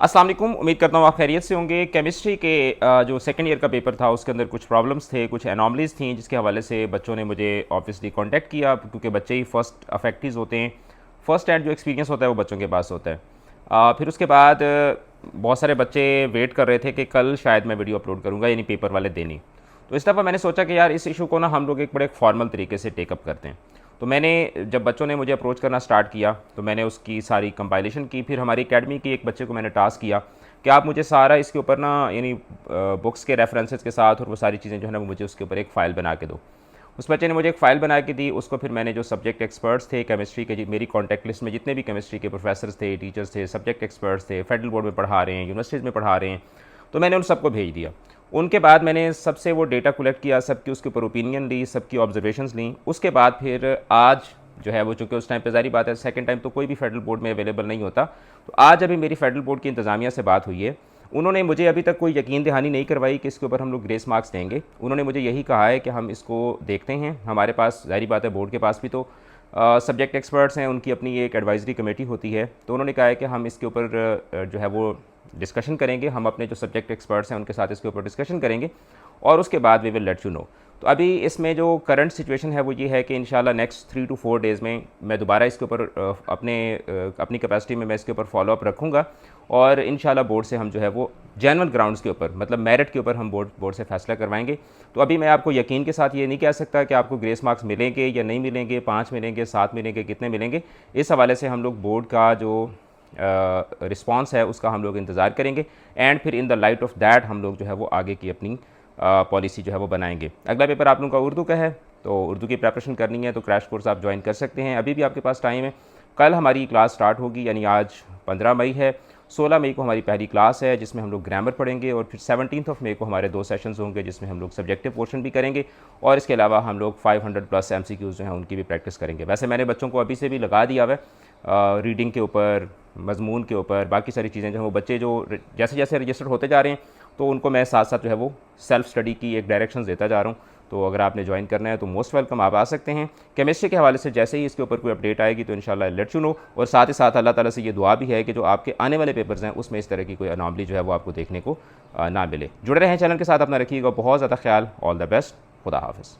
अस्सलाम वालेकुम। उम्मीद करता हूँ आप खैरियत से होंगे। केमिस्ट्री के जो सेकंड ईयर का पेपर था उसके अंदर कुछ प्रॉब्लम्स थे, कुछ एनॉमलीज़ थी, जिसके हवाले से बच्चों ने मुझे ऑब्वियसली कांटेक्ट किया, क्योंकि बच्चे ही फर्स्ट अफेक्टीज होते हैं। फ़र्स्ट हैंड जो एक्सपीरियंस होता है वो बच्चों के पास होता है। फिर उसके बाद बहुत सारे बच्चे वेट कर रहे थे कि कल शायद मैं वीडियो अपलोड करूँगा, यानी पेपर वाले दिन ही। तो इस दफ़ा मैंने सोचा कि यार इस इशू को ना हम लोग एक बड़े फॉर्मल तरीके से टेकअप करते हैं। तो मैंने जब बच्चों ने मुझे अप्रोच करना स्टार्ट किया तो मैंने उसकी सारी कंपाइलेशन की। फिर हमारी एकेडमी की एक बच्चे को मैंने टास्क किया कि आप मुझे सारा इसके ऊपर ना, यानी बुक्स के रेफरेंसेस के साथ और वो सारी चीज़ें जो है ना, मुझे उसके ऊपर एक फ़ाइल बना के दो। उस बच्चे ने मुझे एक फ़ाइल बना के दी। उसको फिर मैंने जो सब्जेक्ट एक्सपर्ट्स थे केमिस्ट्री के, मेरी कॉन्टैक्ट लिस्ट में जितने भी केमिस्ट्री के प्रोफेसर्स थे, टीचर्स थे, सब्जेक्ट एक्सपर्ट्स थे, फेडरल बोर्ड में पढ़ा रहे हैं, यूनिवर्सिटीज़ में पढ़ा रहे हैं, तो मैंने उन सबको भेज दिया। उनके बाद मैंने सबसे वो डेटा कलेक्ट किया, सबकी उसके ऊपर ओपिनियन ली, सबकी ऑब्जर्वेशंस ली। उसके बाद फिर आज जो है वो, चूँकि उस टाइम पे ज़ाहिर बात है सेकंड टाइम तो कोई भी फेडरल बोर्ड में अवेलेबल नहीं होता, तो आज अभी मेरी फेडरल बोर्ड की इंतज़ामिया से बात हुई है। उन्होंने मुझे अभी तक कोई यकीन दहानी नहीं करवाई कि इसके ऊपर हम लोग ग्रेस मार्क्स देंगे। उन्होंने मुझे यही कहा है कि हम इसको देखते हैं, हमारे पास ज़ाहिर बात है बोर्ड के पास भी तो सब्जेक्ट एक्सपर्ट्स हैं, उनकी अपनी एक एडवाइजरी कमेटी होती है। तो उन्होंने कहा है कि हम इसके ऊपर जो है वो डिस्कशन करेंगे, हम अपने जो सब्जेक्ट एक्सपर्ट्स हैं उनके साथ इसके ऊपर डिस्कशन करेंगे और उसके बाद we will let you know. तो अभी इसमें जो करंट सिचुएशन है वो ये है कि इंशाल्लाह नेक्स्ट 3 to 4 डेज़ में मैं दोबारा इसके ऊपर अपनी कैपेसिटी में मैं इसके ऊपर फॉलोअप रखूँगा और इंशाल्लाह बोर्ड से हम जो है वो जेन्युइन ग्राउंड्स के ऊपर, मतलब मेरिट के ऊपर हम बोर्ड से फैसला करवाएंगे। तो अभी मैं आपको यकीन के साथ ये नहीं कह सकता कि आपको ग्रेस मार्क्स मिलेंगे या नहीं मिलेंगे, 5 मिलेंगे, 7 मिलेंगे, कितने मिलेंगे। इस हवाले से हम लोग बोर्ड का जो रिस्पांस है उसका हम लोग इंतज़ार करेंगे एंड फिर in the light of that हम लोग जो है वो आगे की अपनी पॉलिसी जो है वो बनाएंगे। अगला पेपर आप लोगों का उर्दू का है, तो उर्दू की प्रेपरेशन करनी है तो क्रैश कोर्स आप ज्वाइन कर सकते हैं, अभी भी आपके पास टाइम है। कल हमारी क्लास स्टार्ट होगी, यानी आज 15 मई है, 16 मई को हमारी पहली क्लास है जिसमें हम लोग ग्रामर पढ़ेंगे और फिर 17 मई को हमारे 2 सेशंस होंगे जिसमें हम लोग सब्जेक्टिव पोर्शन भी करेंगे और इसके अलावा हम लोग 500+ MCQs जो हैं उनकी भी प्रैक्टिस करेंगे। वैसे मैंने बच्चों को अभी से भी लगा दिया हुआ है रीडिंग के ऊपर, मजमून के ऊपर, बाकी सारी चीज़ें जो हैं वो बच्चे जो जैसे जैसे रजिस्टर्ड होते जा रहे हैं तो उनको मैं साथ साथ जो है वो सेल्फ स्टडी की एक डायरेक्शन देता जा रहा हूँ। तो अगर आपने ज्वाइन करना है तो मोस्ट वेलकम, आप आ सकते हैं। केमिस्ट्री के हवाले से जैसे ही इसके ऊपर कोई अपडेट आएगी तो इंशाल्लाह लेट यू नो। और साथ ही साथ अल्लाह ताला से ये दुआ भी है कि जो आपके आने वाले पेपर्स हैं उसमें इस तरह की कोई अनॉमली जो है वो आपको देखने को ना मिले। जुड़े रहें चैनल के साथ, अपना रखिएगा बहुत ज़्यादा ख्याल। ऑल द बेस्ट, खुदा हाफिज़।